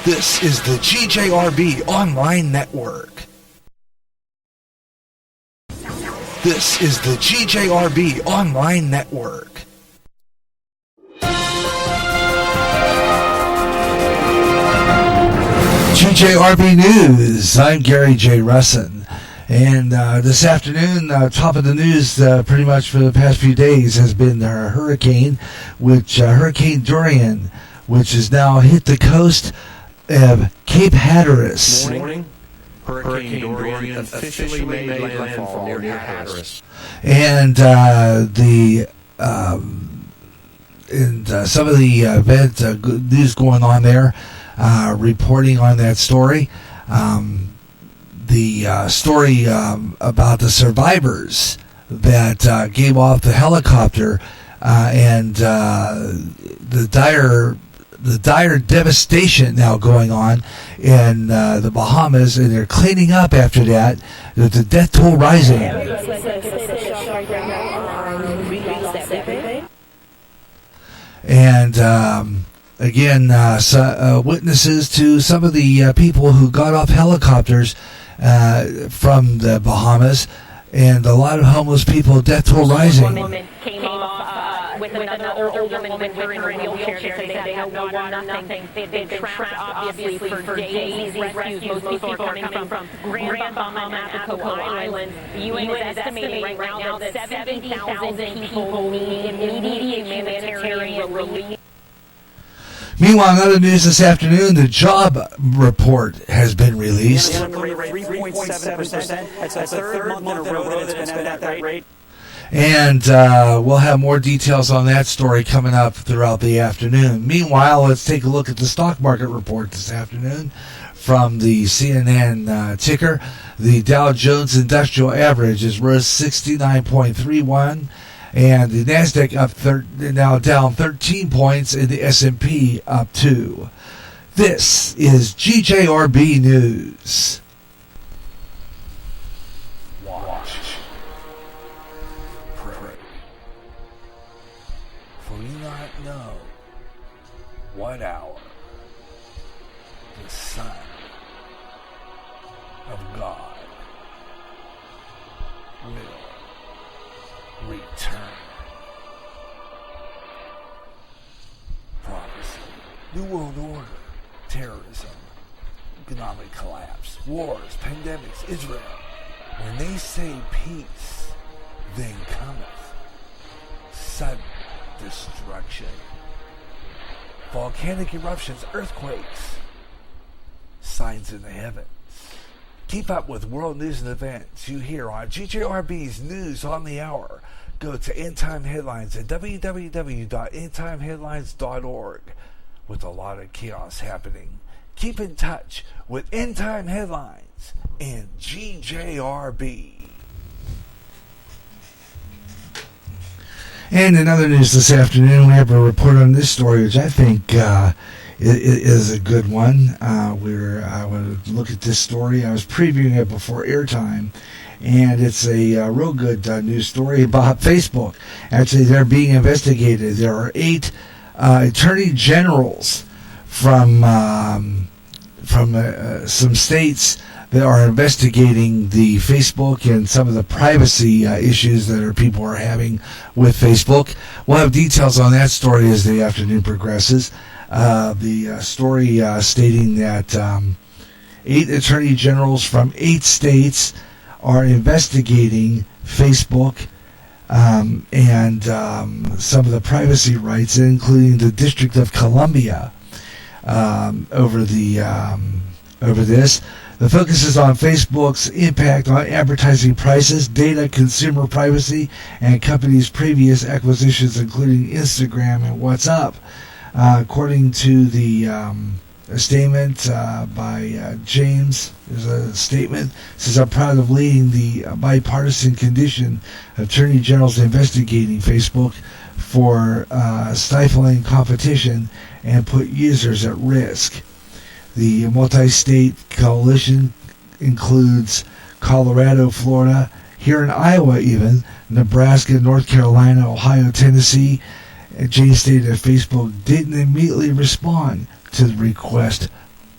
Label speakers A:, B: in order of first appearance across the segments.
A: This is the GJRB Online Network. This is the GJRB Online Network. GJRB News. I'm Gary J. Russin. And this afternoon, top of the news pretty much for the past few days has been Hurricane Dorian, which has now hit the coast of Cape Hatteras.
B: Morning. Hurricane Dorian officially made landfall near Hatteras.
A: And some of the event news going on there, reporting on that story. The story about the survivors that gave off the helicopter and the dire devastation now going on in the Bahamas, and they're cleaning up after that. The death toll rising. And again, witnesses to some of the people who got off helicopters from the Bahamas, and a lot of homeless people, death toll rising.
C: One woman came off with another older woman with her in a wheelchair. They had no water, nothing. They'd been trapped, obviously, for days. These rescues, most people are coming from Grand Bahama and Abaco Islands. The UN is estimating right now that 70,000 people need immediate humanitarian relief.
A: Meanwhile, in other news this afternoon, the job report has been released.
B: 3.7%. That's a third month in a row that it's been at that rate.
A: And we'll have more details on that story coming up throughout the afternoon. Meanwhile, let's take a look at the stock market report this afternoon from the CNN ticker. The Dow Jones Industrial Average is rose 69.31. And the NASDAQ now down 13 points, and the S&P up 2. This is GJRB News.
D: Watch. Pray. For you not know what hour the Son of God will return. Prophecy, New World Order, terrorism, economic collapse, wars, pandemics, Israel. When they say peace, then cometh sudden destruction. Volcanic eruptions, earthquakes, signs in the heavens. Keep up with world news and events you hear on GJRB's News on the Hour. Go to End Time Headlines at www.endtimeheadlines.org. With a lot of chaos happening, keep in touch with End Time Headlines and GJRB.
A: And in other news this afternoon, we have a report on this story, which I think is a good one. I want to look at this story. I was previewing it before airtime, and it's a real good news story about Facebook. Actually, they're being investigated. There are 8 attorney generals from some states that are investigating the Facebook and some of the privacy issues that people are having with Facebook. We'll have details on that story as the afternoon progresses. The story stating that 8 attorney generals from 8 states are investigating Facebook and some of the privacy rights, including the District of Columbia, over this. The focus is on Facebook's impact on advertising prices, data, consumer privacy, and companies' previous acquisitions, including Instagram and WhatsApp. According to the a statement by James, there's a statement, says, "I'm proud of leading the bipartisan condition attorney generals investigating Facebook for stifling competition and put users at risk." The multi-state coalition includes Colorado, Florida, here in Iowa even, Nebraska, North Carolina, Ohio, Tennessee. James stated that Facebook didn't immediately respond to the request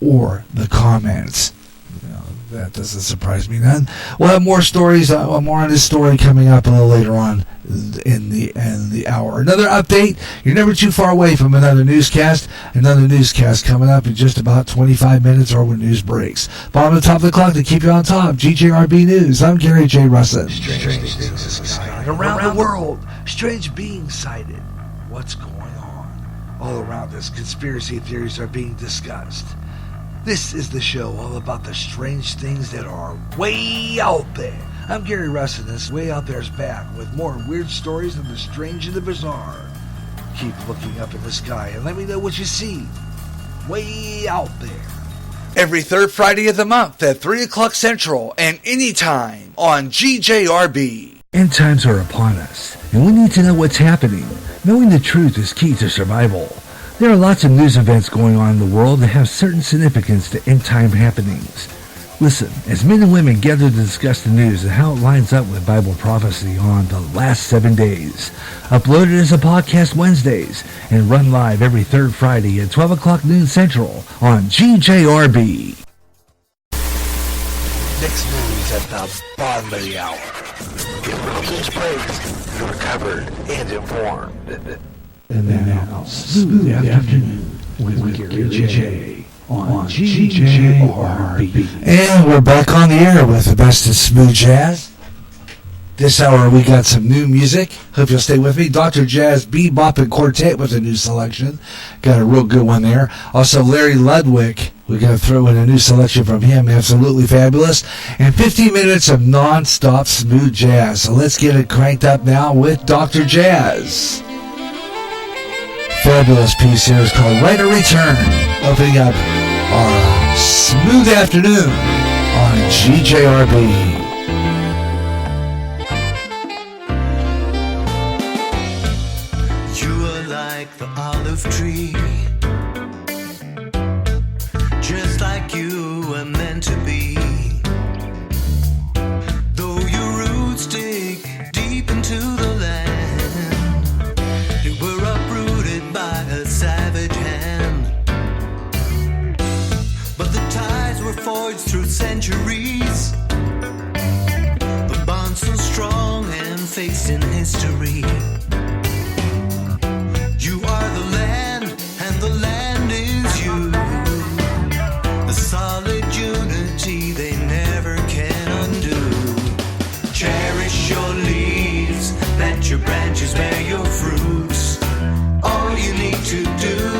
A: or the comments. That doesn't surprise me none. We'll have more stories, more on this story coming up a little later on in the hour. Another update. You're never too far away from another newscast. Another newscast coming up in just about 25 minutes or when news breaks. Bottom of the top of the clock to keep you on top. GJRB News. I'm Gary J. Russin.
D: Strange things in the sky. Around the world, strange beings sighted. What's going on? All around us, conspiracy theories are being discussed. This is the show all about the strange things that are way out there. I'm Gary Russin, and this Way Out There's back with more weird stories of the strange and the bizarre. Keep looking up in the sky and let me know what you see. Way out there. Every third Friday of the month at 3 o'clock Central and anytime on GJRB.
E: End times are upon us, and we need to know what's happening. Knowing the truth is key to survival. There are lots of news events going on in the world that have certain significance to end-time happenings. Listen, as men and women gather to discuss the news and how it lines up with Bible prophecy on the last 7 days. Uploaded as a podcast Wednesdays and run live every third Friday at 12 o'clock noon Central on GJRB.
D: Next news at the bottom of the hour. Get Wilkins praised, you're covered and informed.
A: And now, Smooth Afternoon with Gary J. on GJRB. And we're back on the air with the best of smooth jazz. This hour we got some new music. Hope you'll stay with me. Dr. Jazz Bebop and Quartet with a new selection. Got a real good one there. Also Larry Ludwig. We're going to throw in a new selection from him. Absolutely fabulous. And 15 minutes of non-stop smooth jazz. So let's get it cranked up now with Dr. Jazz. Fabulous piece here is called Right or Return, opening up our smooth afternoon on GJRB.
F: You are like the olive tree, just like you were meant to be. Though your roots dig deep into the land, you were uprooted by a savage hand. But the ties were forged through centuries, the bonds so strong and facing history. You are the land, and the land is you. The solid unity they never can undo. Cherish your leaves, let your branches bear your fruits. All you need to do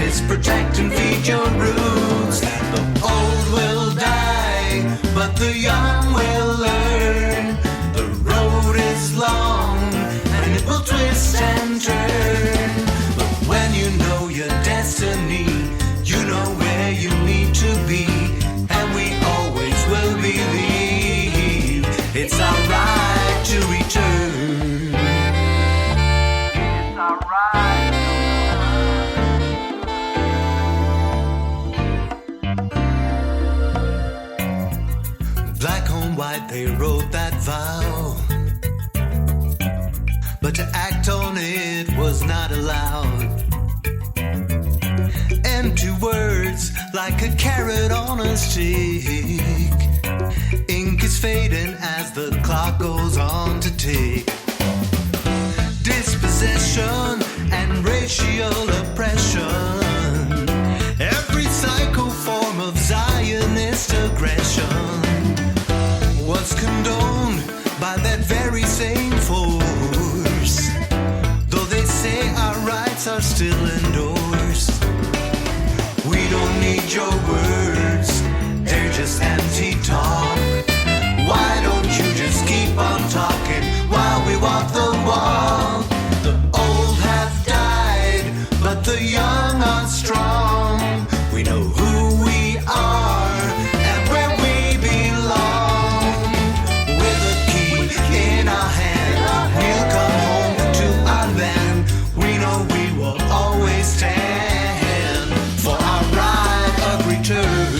F: is protect and feed your roots. The old will die, but the young will learn. The road is long, and it will twist and turn. But when you know your destiny, you know where you need to be. And we always will believe it's our right to return. It's our right to return. Black on white, they wrote that vow, but to act on it was not allowed. Empty words like a carrot on a stick. Ink is fading as the clock goes on to tick. Dispossession and racial oppression, every psycho form of Zionist aggression was condoned by that very same force. Though they say our rights are still endorsed, we don't need your words, they're just empty talk. Why don't you just keep on talking while we walk the walk? The old have died, but the young are strong. We know who we are and where we belong. With a key in our hand, we'll come home to our land. We know we will always stand for our right of return.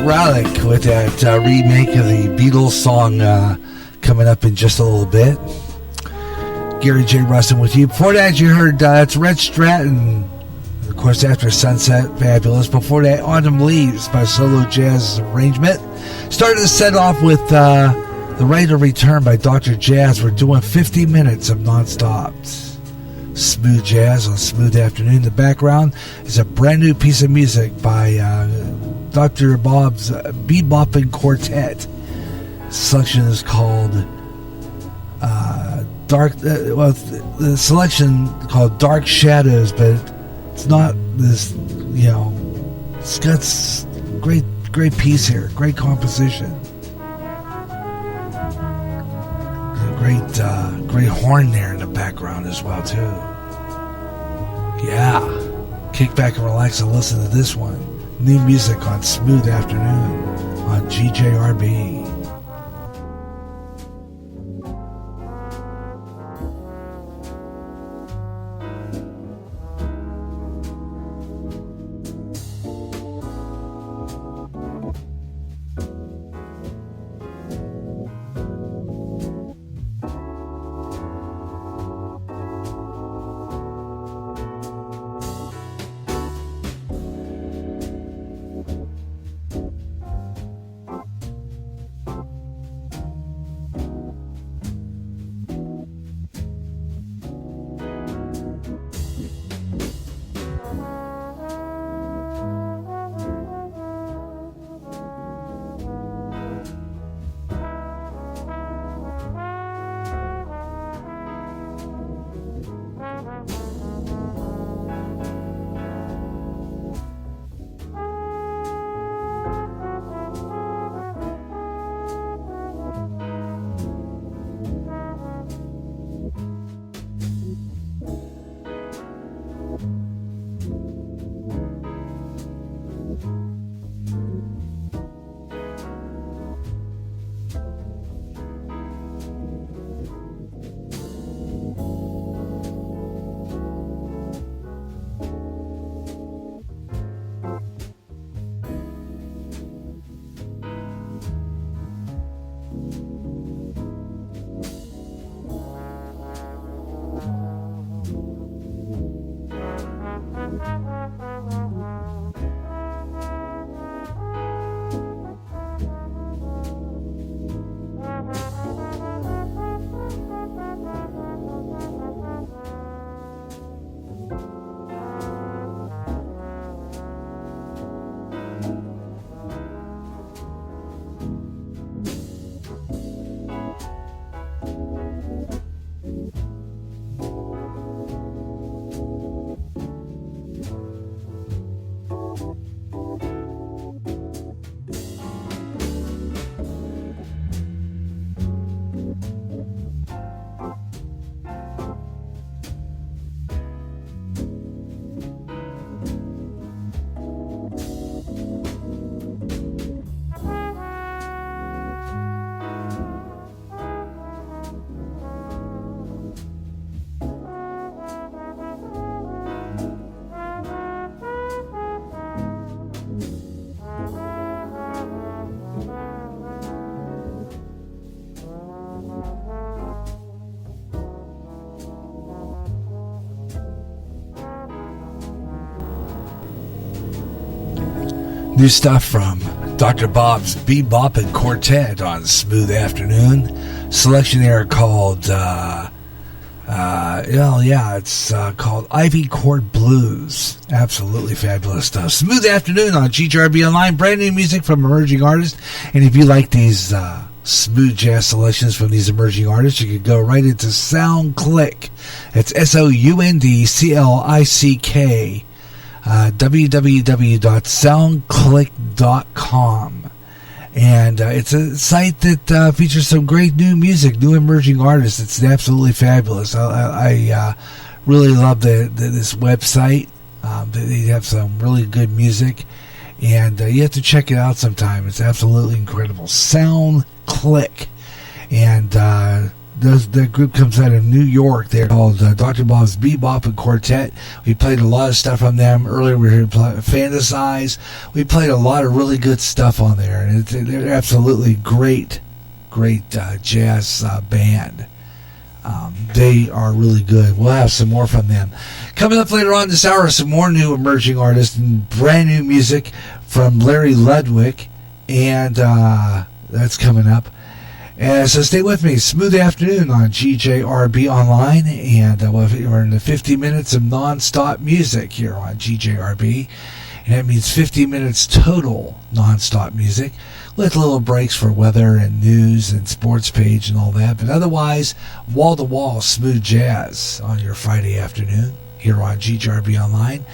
A: Relic with that remake of the Beatles song coming up in just a little bit. Gary J. Rustin with you. Before that, you heard it's Red Stratton, of course, After Sunset, fabulous. Before that, Autumn Leaves by Solo Jazz Arrangement. Started the set off with The Right of Return by Dr. Jazz. We're doing 50 minutes of non-stop smooth jazz on Smooth Afternoon. In the background is a brand new piece of music by Dr. Bob's Bebopping Quartet. Selection is called the selection called Dark Shadows, but it's not this, it's got great piece here, great composition, great horn there in the background as well too. Yeah, kick back and relax and listen to this one. New music on Smooth Afternoon on GJRB. New stuff from Dr. Bob's Bebopping Quartet on Smooth Afternoon. Selection there called, it's called Ivy Court Blues. Absolutely fabulous stuff. Smooth Afternoon on GRB Online. Brand new music from emerging artists. And if you like these smooth jazz selections from these emerging artists, you can go right into SoundClick. It's SoundClick. www.soundclick.com, and it's a site that features some great new music, new emerging artists. It's absolutely fabulous. I really love this website. They have some really good music, and you have to check it out sometime. It's absolutely incredible. SoundClick, and that group comes out of New York. They're called Dr. Bob's Bebop and Quartet. We played a lot of stuff from them earlier. We heard Fantasize. We played a lot of really good stuff on there, and they're absolutely great jazz band. They are really good. We'll have some more from them. Coming up later on this hour, some more new emerging artists and brand new music from Larry Ludwig, and that's coming up. And so stay with me. Smooth afternoon on GJRB Online, and we're in the 50 minutes of non-stop music here on GJRB, and that means 50 minutes total non-stop music, with little breaks for weather and news and sports page and all that, but otherwise wall-to-wall smooth jazz on your Friday afternoon here on GJRB Online.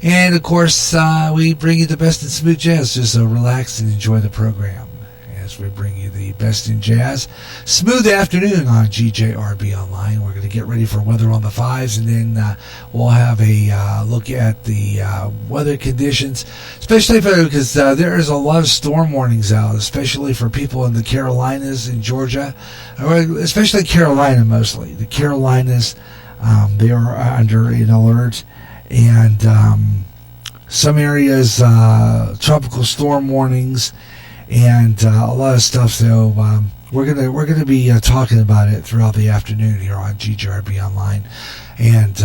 A: And of course, we bring you the best in smooth jazz, just so relax and enjoy the program as we bring you the best in jazz. Smooth afternoon on GJRB Online. We're going to get ready for weather on the fives, and then we'll have a look at the weather conditions, especially because there is a lot of storm warnings out, especially for people in the Carolinas and Georgia, or especially Carolina mostly. The Carolinas, they are under an alert, and some areas tropical storm warnings, and a lot of stuff. So we're gonna be talking about it throughout the afternoon here on GJRB Online. And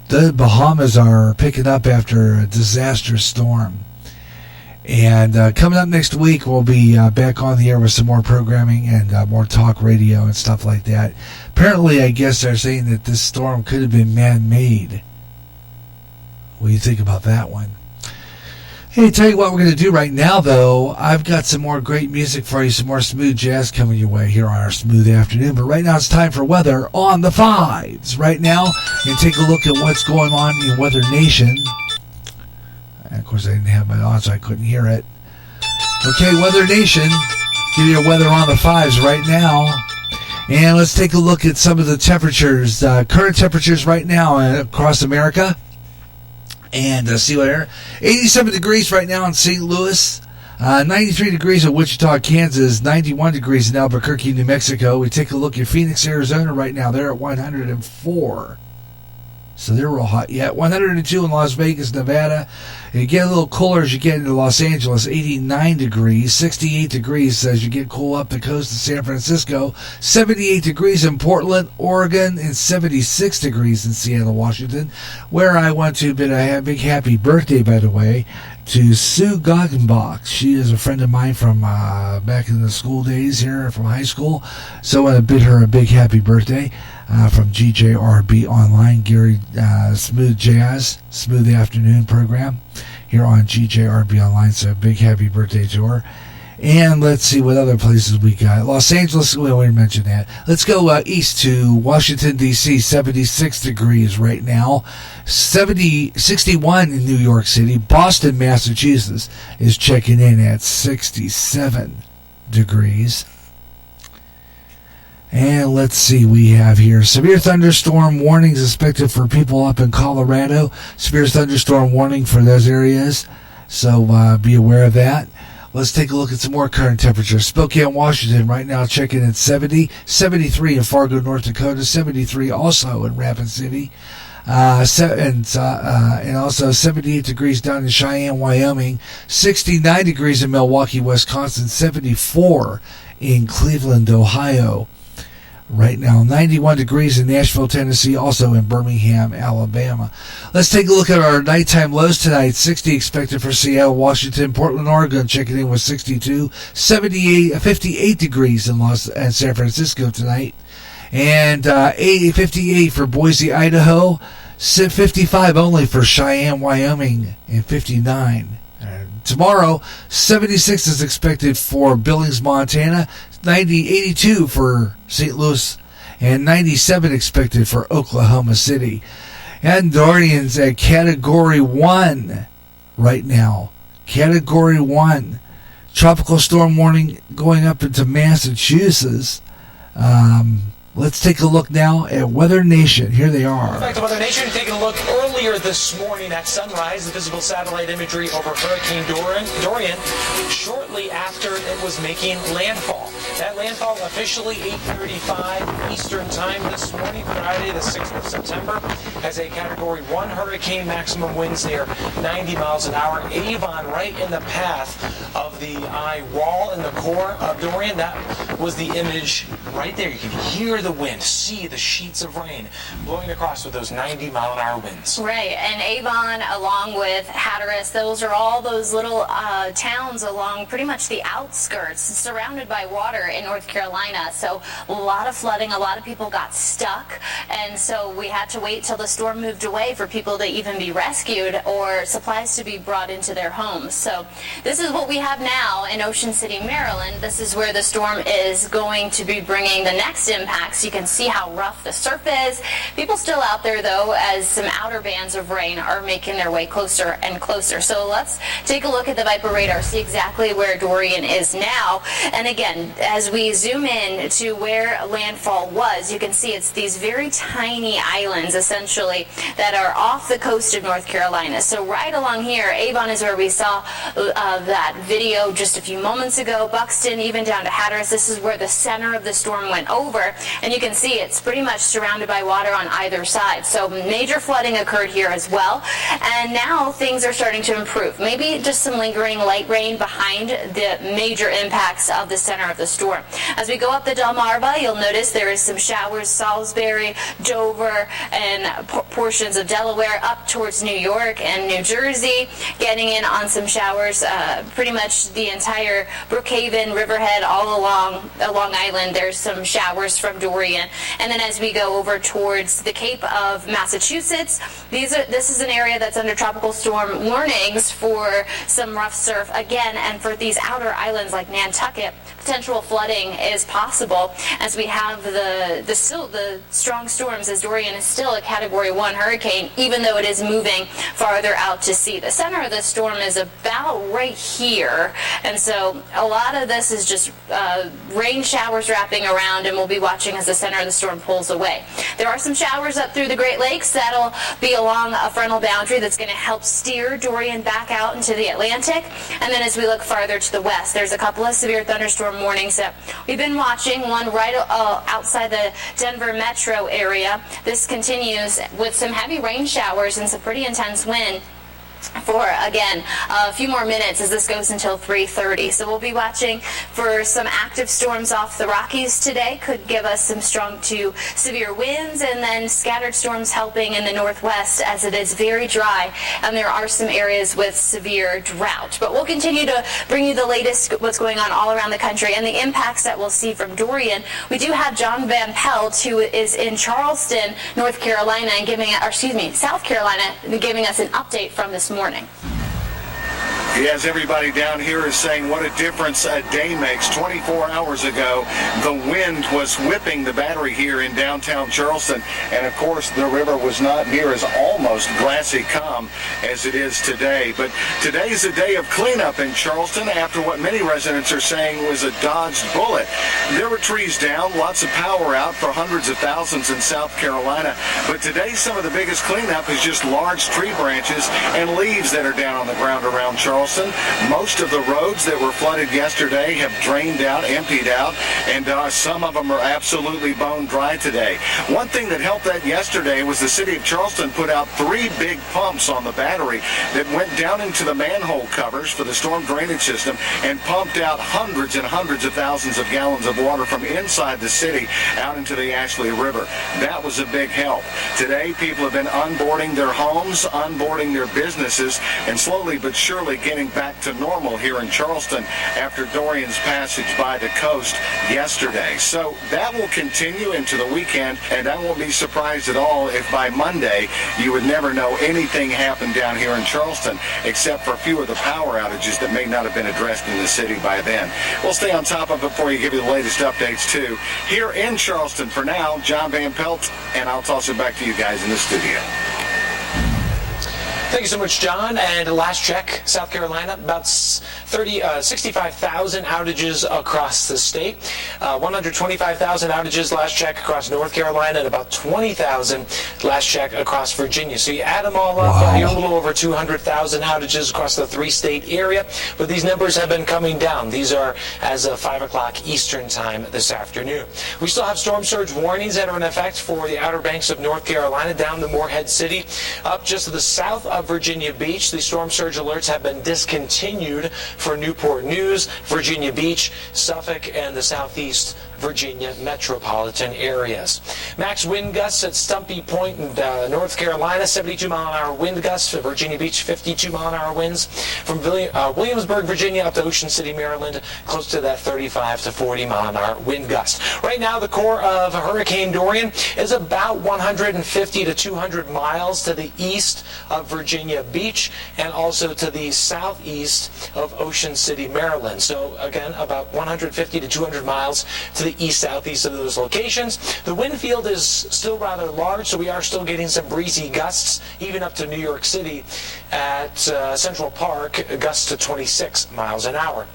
A: the Bahamas are picking up after a disastrous storm. And coming up next week, we'll be back on the air with some more programming and more talk radio and stuff like that. Apparently, I guess they're saying that this storm could have been man-made. What do you think about that one? Hey, tell you what we're going to do right now, though. I've got some more great music for you, some more smooth jazz coming your way here on our smooth afternoon. But right now it's time for weather on the fives. Right now, you take a look at what's going on in Weather Nation. And of course, I didn't have my on, so I couldn't hear it. Okay, Weather Nation, give you a weather on the fives right now. And let's take a look at some of the temperatures, current temperatures right now across America. And see what air. 87 degrees right now in St. Louis. 93 degrees in Wichita, Kansas. 91 degrees in Albuquerque, New Mexico. We take a look at Phoenix, Arizona right now. They're at 104. So they're real hot yet. 102 in Las Vegas, Nevada. You get a little cooler as you get into Los Angeles, 89 degrees. 68 degrees as you get cool up the coast of San Francisco. 78 degrees in Portland, Oregon, and 76 degrees in Seattle, Washington, where I want to bid a big happy birthday, by the way, to Sue Goggenbach. She is a friend of mine from back in the school days here from high school. So I want to bid her a big happy birthday. From GJRB Online, Gary Smooth Jazz, Smooth Afternoon program here on GJRB Online. So big happy birthday to her. And let's see what other places we got. Los Angeles, we already mentioned that. Let's go east to Washington, D.C., 76 degrees right now. 61 in New York City. Boston, Massachusetts is checking in at 67 degrees. And let's see, we have here severe thunderstorm warnings expected for people up in Colorado. Severe thunderstorm warning for those areas. So be aware of that. Let's take a look at some more current temperatures. Spokane, Washington, right now checking at 70. 73 in Fargo, North Dakota. 73 also in Rapid City. And also 78 degrees down in Cheyenne, Wyoming. 69 degrees in Milwaukee, Wisconsin. 74 in Cleveland, Ohio. Right now, 91 degrees in Nashville, Tennessee, also in Birmingham, Alabama. Let's take a look at our nighttime lows tonight. 60 expected for Seattle, Washington, Portland, Oregon, checking in with 62. 58 degrees in San Francisco tonight. And 58 for Boise, Idaho. 55 only for Cheyenne, Wyoming, and 59. Tomorrow, 76 is expected for Billings, Montana, 82 for St. Louis, and 97 expected for Oklahoma City. And Dorian's at Category 1 right now. Category 1. Tropical storm warning going up into Massachusetts. Let's take a look now at Weather Nation. Here they are.
G: Back to Weather Nation, taking a look early earlier this morning at sunrise, the visible satellite imagery over Hurricane Dorian shortly after it was making landfall. That landfall officially 8:35 Eastern Time this morning, Friday the 6th of September, has a Category 1 hurricane, maximum winds near 90 miles an hour. Avon right in the path of the eye wall in the core of Dorian. That was the image right there. You can hear the wind, see the sheets of rain blowing across with those 90 mile an hour winds.
C: Right, and Avon along with Hatteras, those are all those little towns along pretty much the outskirts, surrounded by water in North Carolina. So a lot of flooding, a lot of people got stuck, and so we had to wait till the storm moved away for people to even be rescued or supplies to be brought into their homes. So this is what we have now in Ocean City, Maryland. This is where the storm is going to be bringing the next impacts. You can see how rough the surf is. People still out there though, as some outer bands of rain are making their way closer and closer. So let's take a look at the Viper radar, see exactly where Dorian is now. And again, as we zoom in to where landfall was, you can see it's these very tiny islands essentially that are off the coast of North Carolina. So right along here, Avon is where we saw that video just a few moments ago. Buxton, even down to Hatteras, this is where the center of the storm went over, and you can see it's pretty much surrounded by water on either side. So major flooding occurred here as well, and now things are starting to improve. Maybe just some lingering light rain behind the major impacts of the center of the storm. As we go up the Delmarva, you'll notice there is some showers, Salisbury, Dover, and portions of Delaware up towards New York and New Jersey, getting in on some showers. Pretty much the entire Brookhaven, Riverhead, all along Long Island, there's some showers from Dorian. And then as we go over towards the Cape of Massachusetts, this is an area that's under tropical storm warnings for some rough surf again, and for these outer islands like Nantucket, potential flooding is possible as we have the strong storms, as Dorian is still a Category 1 hurricane, even though it is moving farther out to sea. The center of the storm is about right here, and so a lot of this is just rain showers wrapping around, and we'll be watching as the center of the storm pulls away. There are some showers up through the Great Lakes that'll be along a frontal boundary that's going to help steer Dorian back out into the Atlantic. And then as we look farther to the west, there's a couple of severe thunderstorm warnings that we've been watching, one right outside the Denver metro area. This continues with some heavy rain showers and some pretty intense wind for, again, a few more minutes as this goes until 3:30. So we'll be watching for some active storms off the Rockies today. Could give us some strong to severe winds, and then scattered storms helping in the northwest as it is very dry, and there are some areas with severe drought. But we'll continue to bring you the latest what's going on all around the country and the impacts that we'll see from Dorian. We do have John Van Pelt, who is in Charleston, North Carolina, and South Carolina, giving us an update from this morning.
H: Yes, everybody down here is saying what a difference a day makes. 24 hours ago, the wind was whipping the battery here in downtown Charleston, and of course the river was not near as almost glassy calm as it is today. But today is a day of cleanup in Charleston after what many residents are saying was a dodged bullet. There were trees down, lots of power out for hundreds of thousands in South Carolina, but today some of the biggest cleanup is just large tree branches and leaves that are down on the ground around Charleston. Most of the roads that were flooded yesterday have drained out, emptied out, and some of them are absolutely bone dry today. One thing that helped that yesterday was the city of Charleston put out 3 big pumps on the battery that went down into the manhole covers for the storm drainage system and pumped out hundreds and hundreds of thousands of gallons of water from inside the city out into the Ashley River. That was a big help. Today, people have been unboarding their homes, unboarding their businesses, and slowly but surely getting back to normal here in Charleston after Dorian's passage by the coast yesterday. So that will continue into the weekend, and I won't be surprised at all if by Monday you would never know anything happened down here in Charleston except for a few of the power outages that may not have been addressed in the city by then. We'll stay on top of it for you, give you the latest updates too. Here in Charleston for now, John Van Pelt, and I'll toss it back to you guys in the studio.
G: Thank you so much, John. And last check, South Carolina, about 65,000 outages across the state. 125,000 outages last check across North Carolina, and about 20,000 last check across Virginia. So you add them all up, you're a little over 200,000 outages across the three-state area. But these numbers have been coming down. These are as of 5 o'clock Eastern time this afternoon. We still have storm surge warnings that are in effect for the Outer Banks of North Carolina down to Morehead City, up just to the south of Virginia Beach. The storm surge alerts have been discontinued for Newport News, Virginia Beach, Suffolk, and the southeast Virginia metropolitan areas. Max wind gusts at Stumpy Point in North Carolina, 72 mile an hour wind gusts. At Virginia Beach, 52 mile an hour winds. From Williamsburg, Virginia up to Ocean City, Maryland, close to that 35 to 40 mile an hour wind gust. Right now, the core of Hurricane Dorian is about 150 to 200 miles to the east of Virginia Beach and also to the southeast of Ocean City, Maryland. So again, about 150 to 200 miles to the east, southeast of those locations. The wind field is still rather large, so we are still getting some breezy gusts, even up to New York City at Central Park, gusts to 26 miles an hour.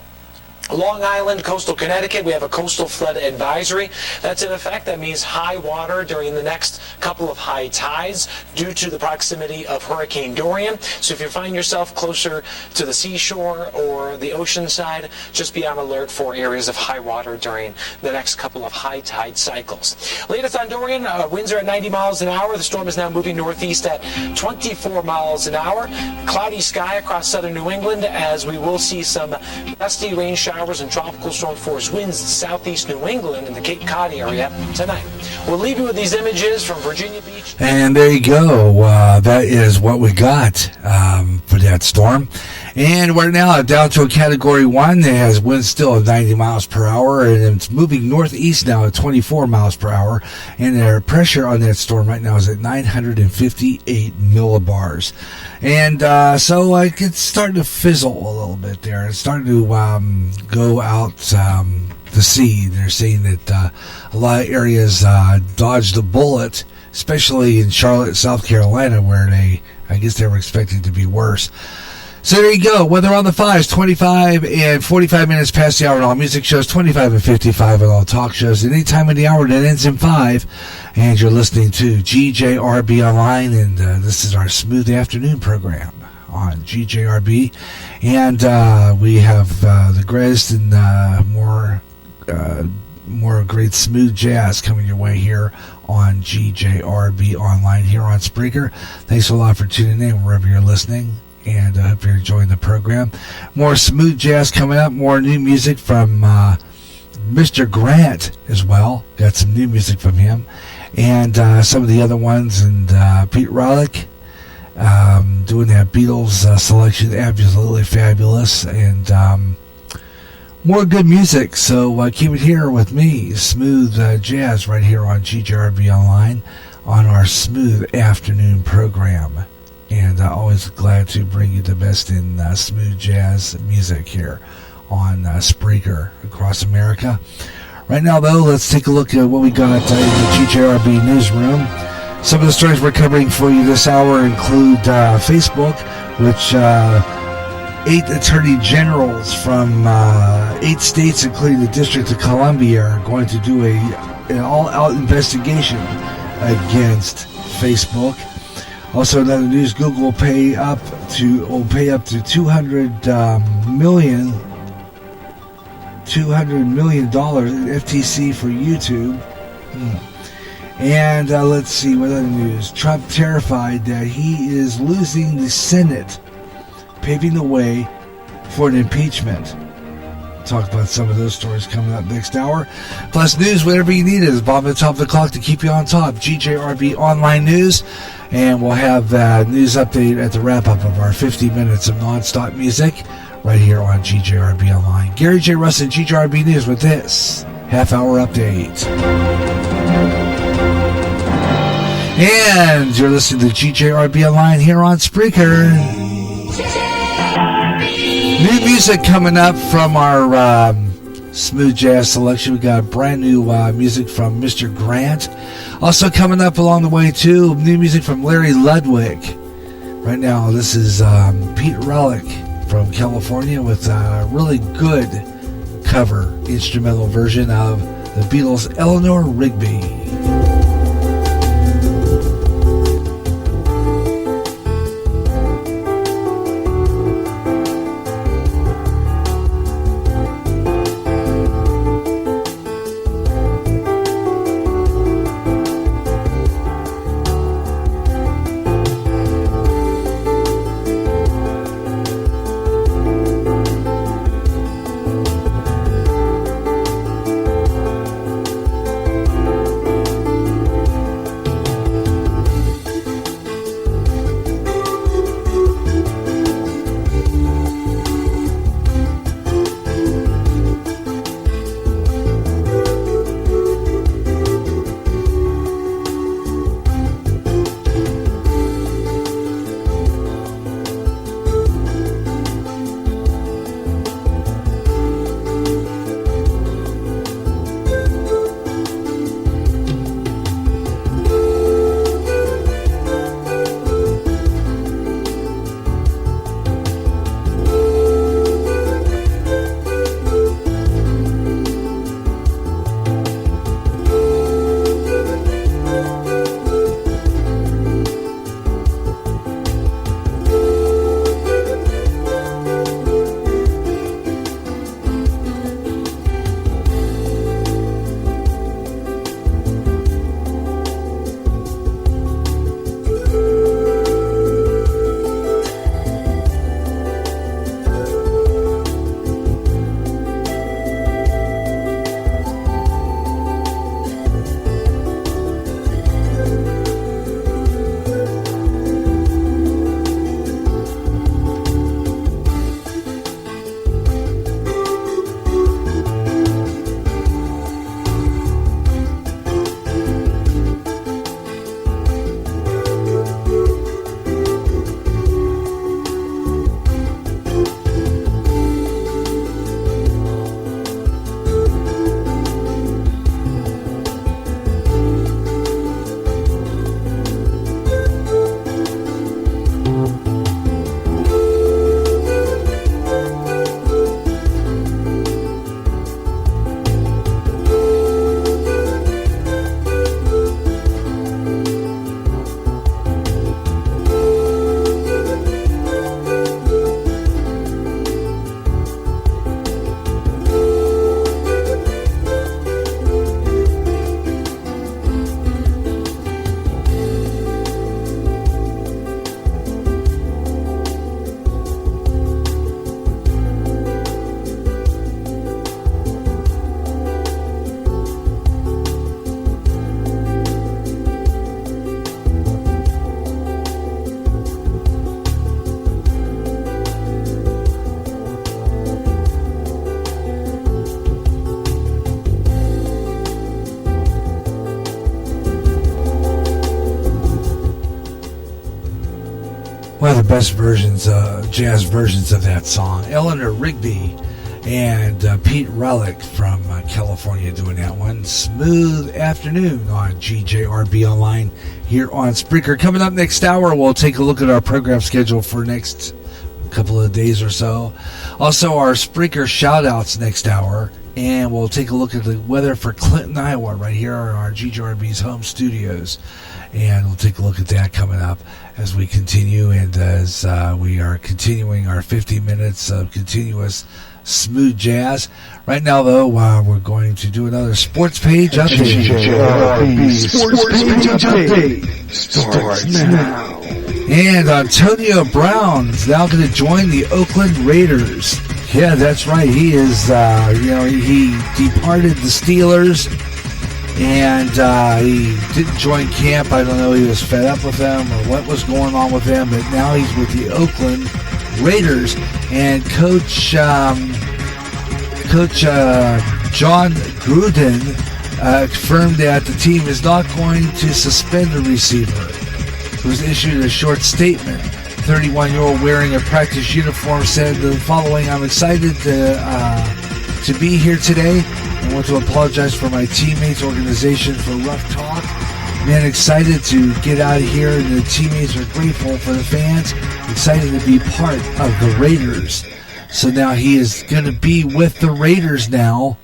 G: Long Island, coastal Connecticut, we have a coastal flood advisory that's in effect. That means high water during the next couple of high tides due to the proximity of Hurricane Dorian. So if you find yourself closer to the seashore or the ocean side, just be on alert for areas of high water during the next couple of high tide cycles. Latest on Dorian, winds are at 90 miles an hour. The storm is now moving northeast at 24 miles an hour. Cloudy sky across southern New England as we will see some gusty rain showers and tropical storm force winds in southeast New England and the Cape Cod area tonight. We'll leave you with these images from Virginia Beach.
A: And there you go. That is what we got for that storm. And we're now down to a Category 1. It has winds still at 90 miles per hour, and it's moving northeast now at 24 miles per hour. And their pressure on that storm right now is at 958 millibars. And so it's starting to fizzle a little bit there. It's starting to go out to sea. They're saying that a lot of areas dodged a bullet, especially in Charlotte, South Carolina, where I guess they were expecting to be worse. So there you go. Weather on the 5s, 25 and 45 minutes past the hour on all music shows, 25 and 55 on all talk shows, at any time of the hour that ends in 5. And you're listening to GJRB Online, and this is our Smooth Afternoon program on GJRB. And we have the greatest and more great smooth jazz coming your way here on GJRB Online here on Spreaker. Thanks a lot for tuning in wherever you're listening, and I hope you're enjoying the program. More smooth jazz coming up, more new music from Mr. Grant as well. Got some new music from him, and some of the other ones, and Pete Rollick doing that Beatles selection, absolutely fabulous, and more good music. So keep it here with me, Smooth Jazz, right here on GJRB Online on our Smooth Afternoon program. And always glad to bring you the best in smooth jazz music here on Spreaker across America. Right now, though, let's take a look at what we got in the GJRB newsroom. Some of the stories we're covering for you this hour include Facebook, which 8 attorney generals from 8 states, including the District of Columbia, are going to do an all-out investigation against Facebook. Also, in other news, Google will pay up to $200 million in FTC for YouTube. And let's see what other news. Trump terrified that he is losing the Senate, paving the way for an impeachment. Talk about some of those stories coming up next hour. Plus news, whatever you need is Bob at the top of the clock to keep you on top. GJRB Online News. And we'll have news update at the wrap-up of our 50 minutes of non-stop music right here on GJRB Online. Gary J. Russ and GJRB News with this half-hour update. And you're listening to GJRB Online here on Spreaker. New music coming up from our smooth jazz selection. We got brand new music from Mr. Grant. Also coming up along the way, too, new music from Larry Ludwig. Right now, this is Pete Relic from California with a really good cover instrumental version of the Beatles' Eleanor Rigby. One of the best versions, jazz versions of that song. Eleanor Rigby and Pete Relic from California doing that one. Smooth Afternoon on GJRB Online here on Spreaker. Coming up next hour, we'll take a look at our program schedule for next couple of days or so. Also, our Spreaker shout-outs next hour. And we'll take a look at the weather for Clinton, Iowa, right here in our GJRB's home studios. And we'll take a look at that coming up as we continue and as we are continuing our 50 minutes of continuous smooth jazz. Right now, though, we're going to do another sports page update.
E: Sports page update starts now.
A: And Antonio Brown is now going to join the Oakland Raiders. Yeah, that's right. He is, he departed the Steelers, and he didn't join camp. I don't know, he was fed up with them or what was going on with them, but now he's with the Oakland Raiders. And Coach John Gruden confirmed that the team is not going to suspend the receiver, who's issued a short statement. 31-year-old wearing a practice uniform said the following: "I'm excited to be here today. I want to apologize for my teammates' organization for rough talk Man, excited to get out of here, and the teammates are grateful for the fans. Excited to be part of the Raiders. So now he is going to be with the Raiders now.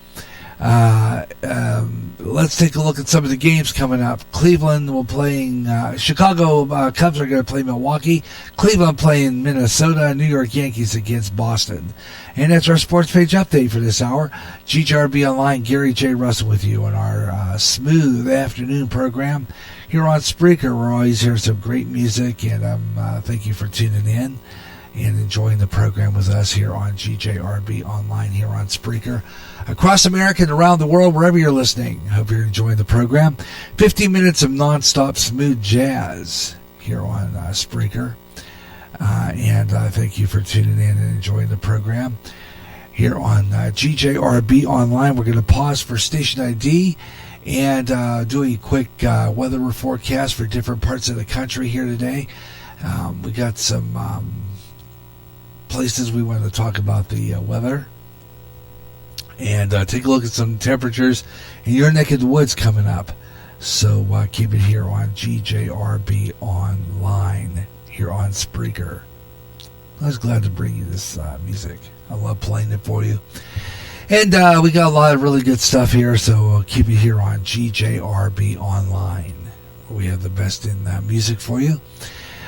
A: Let's take a look at some of the games coming up. Cleveland will playing Chicago Cubs are going to play Milwaukee. Cleveland playing Minnesota. New York Yankees against Boston. And that's our sports page update for this hour. GJRB Online, Gary J. Russell with you on our smooth afternoon program here on Spreaker. We're always hearing some great music, and thank you for tuning in and enjoying the program with us here on GJRB Online here on Spreaker. Across America and around the world, wherever you're listening, hope you're enjoying the program. 15 minutes of nonstop smooth jazz here on Spreaker. And thank you for tuning in and enjoying the program here on GJRB Online. We're going to pause for station ID and do a quick weather forecast for different parts of the country here today. We got some places we want to talk about the weather and take a look at some temperatures in your neck of the woods coming up. So keep it here on GJRB Online here on Spreaker. I was glad to bring you this music. I love playing it for you. And we got a lot of really good stuff here, so keep it here on GJRB Online, where we have the best in music for you.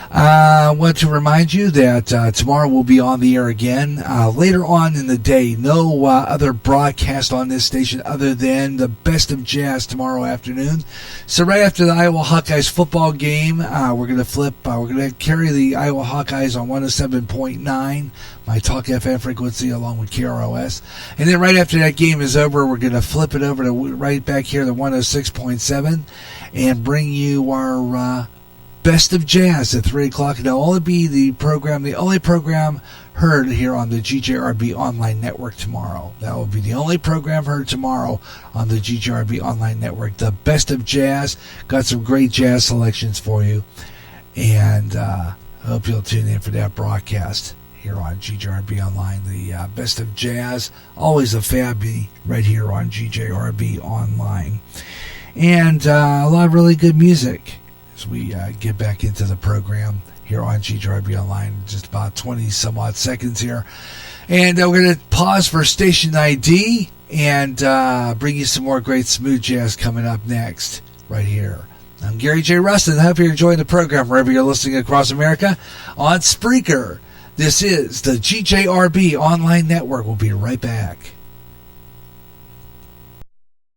A: I want to remind you that tomorrow we'll be on the air again. Later on in the day, no other broadcast on this station other than the Best of Jazz tomorrow afternoon. So right after the Iowa Hawkeyes football game, we're going to flip. We're going to carry the Iowa Hawkeyes on 107.9, my Talk FM frequency, along with KROS. And then right after that game is over, we're going to flip it over to right back here to 106.7 and bring you our Best of Jazz at 3 o'clock. It'll only be the only program heard here on the GJRB Online Network tomorrow. That will be the only program heard tomorrow on the GJRB Online Network. The Best of Jazz. Got some great jazz selections for you. And I hope you'll tune in for that broadcast here on GJRB Online. The Best of Jazz. Always a fabby right here on GJRB Online. And a lot of really good music as we get back into the program here on GJRB Online. Just about 20 some odd seconds here. And we're going to pause for station ID and bring you some more great smooth jazz coming up next right here. I'm Gary J. Rustin. I hope you're enjoying the program wherever you're listening across America on Spreaker. This is the GJRB Online Network. We'll be right back.